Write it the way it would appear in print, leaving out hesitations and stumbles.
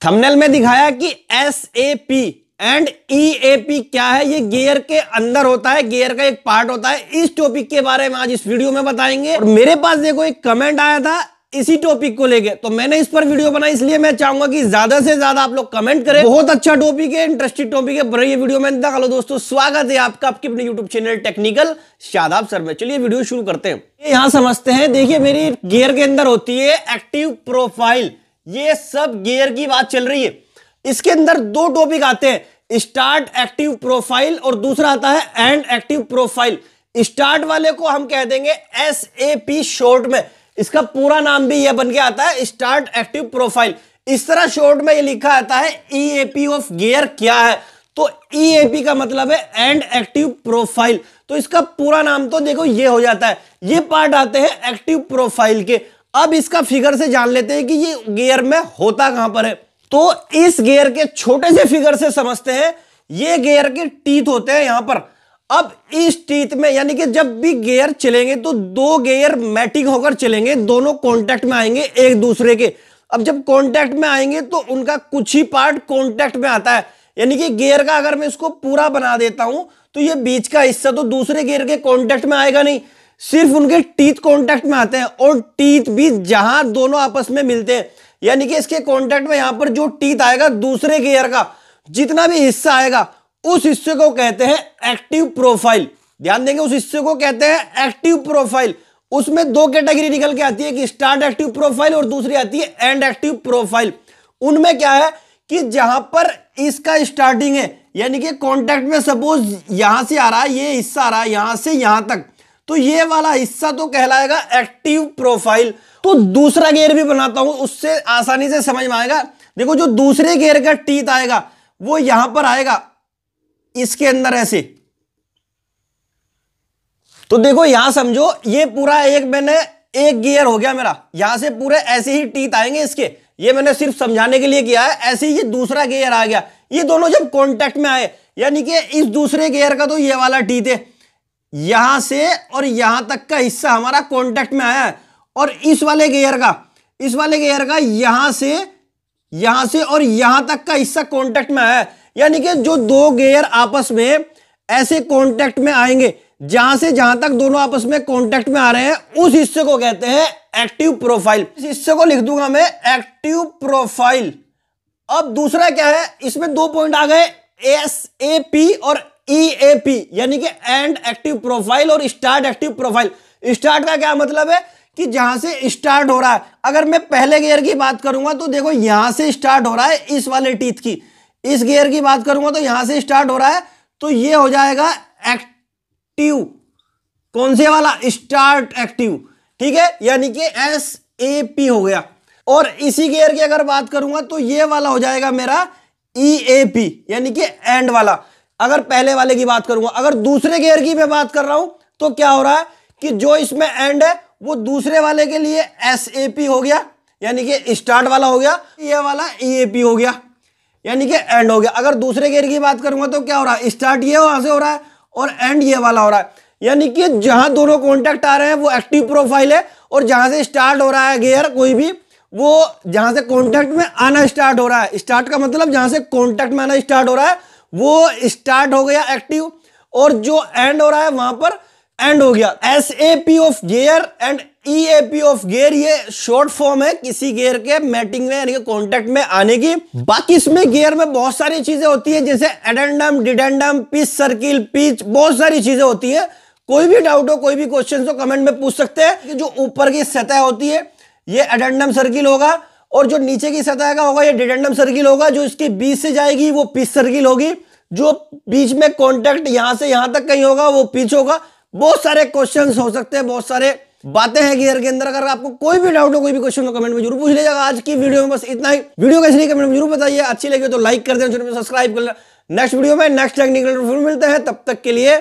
Thumbnail में दिखाया कि SAP एंड EAP क्या है, ये गियर के अंदर होता है, गियर का एक पार्ट होता है। इस टॉपिक के बारे में आज इस वीडियो में बताएंगे। और मेरे पास देखो एक कमेंट आया था इसी टॉपिक को लेके, तो मैंने इस पर वीडियो बनाई। इसलिए मैं चाहूंगा कि ज्यादा से ज्यादा आप लोग कमेंट करें। बहुत अच्छा टॉपिक है, इंटरेस्टिंग टॉपिक है, बड़ी ये वीडियो में। हेलो दोस्तों, स्वागत है आपका आपके अपने YouTube channel technical Shadab sir में। चलिए वीडियो शुरू करते हैं। यहां समझते हैं। देखिए मेरी गियर के अंदर होती है एक्टिव प्रोफाइल। ये सब गियर की बात चल रही है। इसके अंदर दो टॉपिक आते हैं, स्टार्ट एक्टिव प्रोफाइल और दूसरा आता है एंड एक्टिव प्रोफाइल। स्टार्ट वाले को हम कह देंगे SAP शॉर्ट में। इसका पूरा नाम भी यह बन के आता है, स्टार्ट एक्टिव प्रोफाइल। इस तरह शॉर्ट में ये लिखा आता है EAP ऑफ गियर क्या है, तो EAP का मतलब है एंड एक्टिव प्रोफाइल। तो इसका पूरा नाम तो देखो ये हो जाता है। ये पार्ट आते हैं एक्टिव प्रोफाइल के। अब इसका फिगर से जान लेते हैं कि ये गियर में होता कहां पर है। तो इस गियर के छोटे से फिगर से समझते हैं। ये गियर के टीथ होते हैं यहां पर। अब इस टीथ में यानी कि जब भी गियर चलेंगे तो दो गियर मैटिंग होकर चलेंगे, दोनों कांटेक्ट में आएंगे एक दूसरे के। अब जब कांटेक्ट में आएंगे तो उनका कुछ ही पार्ट कांटेक्ट में आता है। यानी कि गियर का अगर मैं इसको पूरा बना देता हूं तो ये बीच का हिस्सा तो दूसरे गियर के कांटेक्ट में आएगा नहीं, सिर्फ उनके टीथ कांटेक्ट में आते हैं। और टीथ भी जहां दोनों आपस में मिलते हैं, यानी कि इसके कांटेक्ट में यहां पर जो टीथ आएगा दूसरे गियर का जितना भी हिस्सा आएगा उस हिस्से को कहते हैं एक्टिव प्रोफाइल। ध्यान देंगे, उस हिस्से को कहते हैं एक्टिव प्रोफाइल। उसमें दो कैटेगरी निकल के आती है कि स्टार्ट एक्टिव प्रोफाइल और दूसरी आती है एंड एक्टिव प्रोफाइल। उनमें क्या है कि जहां पर इसका स्टार्टिंग है, यानी कि कांटेक्ट में सपोज यहां से आ रहा है, ये हिस्सा आ रहा है यहां से यहां तक, तो ये वाला हिस्सा तो कहलाएगा एक्टिव प्रोफाइल। तो दूसरा गियर भी बनाता हूं, उससे आसानी से समझ में आएगा। देखो जो दूसरे गियर का टीथ आएगा वो यहां पर आएगा, इसके अंदर ऐसे। तो देखो यहां समझो ये पूरा एक गियर हो गया मेरा। यहां से पूरे ऐसे ही टीथ आएंगे इसके। ये मैंने सिर्फ समझाने के लिए किया है। ऐसे ही ये दूसरा गियर आ गया। ये दोनों जब कांटेक्ट में आए, यानी कि इस दूसरे गियर का तो ये वाला टीथ है, यहां से और यहां तक का हिस्सा हमारा कांटेक्ट में आया है। और इस वाले गियर का यहां से और यहां तक का हिस्सा कांटेक्ट में आया है। यानी कि जो दो गियर आपस में ऐसे कांटेक्ट में आएंगे, जहां से जहां तक दोनों आपस में कांटेक्ट में आ रहे हैं, उस हिस्से को कहते हैं एक्टिव प्रोफाइल। इस हिस्से को लिख दूंगा मैं एक्टिव प्रोफाइल। अब दूसरा क्या है, इसमें दो पॉइंट आ गए, SAP और EAP, यानी कि एंड एक्टिव प्रोफाइल और स्टार्ट एक्टिव प्रोफाइल। स्टार्ट का क्या मतलब है कि जहां से स्टार्ट हो रहा है। अगर मैं पहले गियर की बात करूंगा तो देखो यहां से स्टार्ट हो रहा है, इस वाले टीथ की। इस गियर की बात करूंगा तो यहां से स्टार्ट हो रहा है, तो ये हो जाएगा एक्टिव। कौन से वाला? Start active. ठीक है, यानी कि SAP हो गया। और इसी गियर की अगर बात करूंगा तो ये वाला हो जाएगा मेरा EAP, यानी कि एंड वाला। अगर पहले वाले की बात करूंगा, अगर दूसरे गियर की मैं बात कर रहा हूं तो क्या हो रहा है कि जो इसमें एंड है वो दूसरे वाले के लिए SAP हो गया, यानी कि स्टार्ट वाला हो गया। ये वाला EAP हो गया, यानी कि एंड हो गया। अगर दूसरे गियर की बात करूंगा तो क्या हो रहा है, स्टार्ट ये वहां से हो रहा है और एंड ये वाला हो रहा है। यानी कि जहां दोनों कॉन्टैक्ट आ रहे हैं वो एक्टिव प्रोफाइल है, और जहां से स्टार्ट हो रहा है गियर कोई भी, वो जहां से कॉन्टैक्ट में आना स्टार्ट हो रहा है। स्टार्ट का मतलब जहां से कॉन्टैक्ट में आना स्टार्ट हो रहा है वो स्टार्ट हो गया एक्टिव, और जो एंड हो रहा है वहां पर एंड हो गया। SAP of gear and EAP of gear, ये शॉर्ट फॉर्म है किसी गियर के मैटिंग में यानी कि कांटेक्ट में आने की। बाकी इसमें गियर में बहुत सारी चीजें होती है, जैसे एडेंडम, डिडेंडम, पिच सर्किल, पिच, बहुत सारी चीजें होती है। कोई भी डाउट हो, कोई भी क्वेश्चन हो, कमेंट में पूछ सकते हैं। कि जो ऊपर की सतह होती है ये एडेंडम सर्किल होगा, और जो नीचे की सतह का होगा ये डिडेंडम सर्किल होगा। जो इसके बीच से जाएगी वो पिच सर्किल होगी। जो बीच में कॉन्टैक्ट यहां से यहां तक कहीं होगा वो पिच होगा। बहुत सारे क्वेश्चंस हो सकते हैं, बहुत सारे बातें हैं गियर के अंदर। अगर आपको कोई भी डाउट हो, कोई भी क्वेश्चन हो, कमेंट में जरूर पूछ लीजिएगा। आज की वीडियो में बस इतना ही। वीडियो कैसी लगी कमेंट में जरूर बताइए। अच्छी लगी तो लाइक कर दें, चैनल में सब्सक्राइब कर लें। नेक्स्ट वीडियो में नेक्स्ट टेक्निकल मिलते हैं, तब तक के लिए